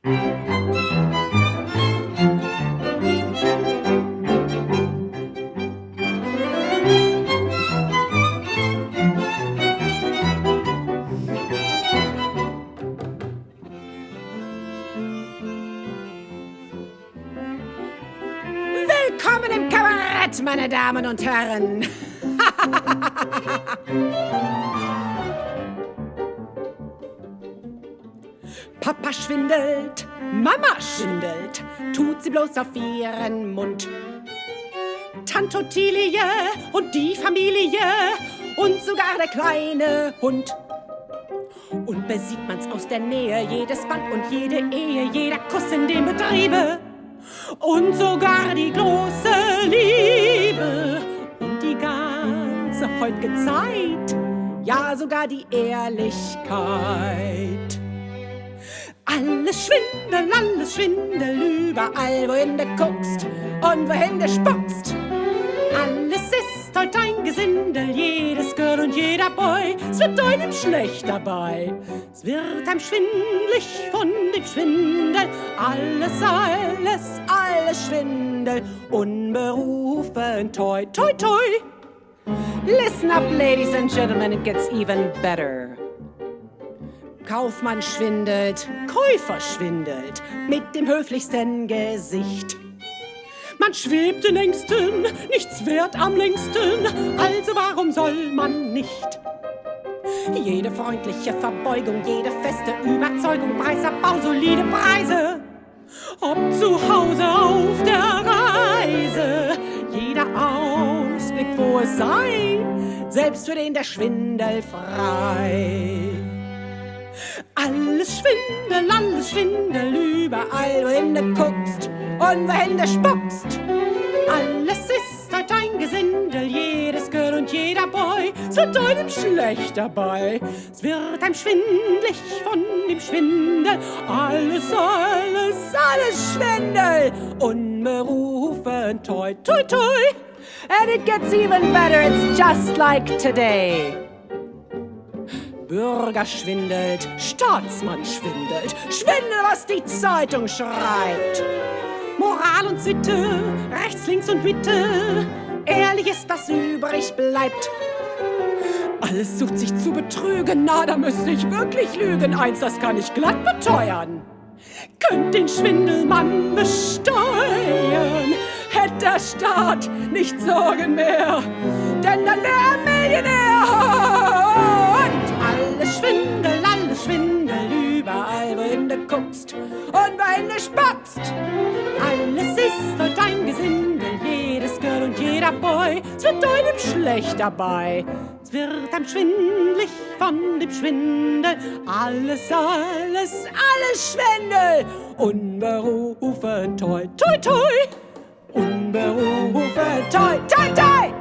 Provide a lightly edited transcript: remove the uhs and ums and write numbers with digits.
Willkommen im Kabarett, meine Damen und Herren. Papa schwindelt, Mama schwindelt, tut sie bloß auf ihren Mund. Tante Ottilie und die Familie und sogar der kleine Hund. Und besieht man's aus der Nähe, jedes Band und jede Ehe, jeder Kuss in dem Betriebe und sogar die große Liebe und die ganze heutige Zeit, ja sogar die Ehrlichkeit. Alles Schwindel, überall, wohin du guckst und wohin du spuckst. Alles ist heute ein Gesindel, jedes Girl und jeder Boy, es wird einem schlecht dabei. Es wird einem schwindlig von dem Schwindel, alles Schwindel, unberufen, toi, toi, toi. Listen up, ladies and gentlemen, it gets even better. Kaufmann schwindelt, Käufer schwindelt, mit dem höflichsten Gesicht. Man schwebt den längsten, nichts wert am längsten, also warum soll man nicht? Jede freundliche Verbeugung, jede feste Überzeugung, Preisabbau, solide Preise. Ob zu Hause auf der Reise, jeder Ausblick, wo es sei, selbst für den der Schwindel frei. Alles Schwindel, überall, wohin du guckst und wohin du spuckst. Alles ist heute ein Gesindel, jedes Girl und jeder Boy, es wird einem schlecht dabei. Es wird einem schwindlig von dem Schwindel, alles Schwindel, unberufen, toi, toi, toi. And it gets even better, it's just like today. Bürger schwindelt, Staatsmann schwindelt, schwindelt, was die Zeitung schreibt. Moral und Sitte, rechts, links und Mitte, ehrlich ist, was übrig bleibt. Alles sucht sich zu betrügen, na, da müsste ich wirklich lügen, eins, das kann ich glatt beteuern. Könnt den Schwindelmann besteuern, hätte der Staat nicht Sorgen mehr, denn dann wär er Millionär. Alles Schwindel, überall, wohin du guckst und wohin du spockst. Alles ist heute ein Gesindel, jedes Girl und jeder Boy, es wird einem schlecht dabei. Es wird einem schwindlig von dem Schwindel, alles Schwindel, unberufen, toi, toi, toi, unberufen, toi, toi, toi.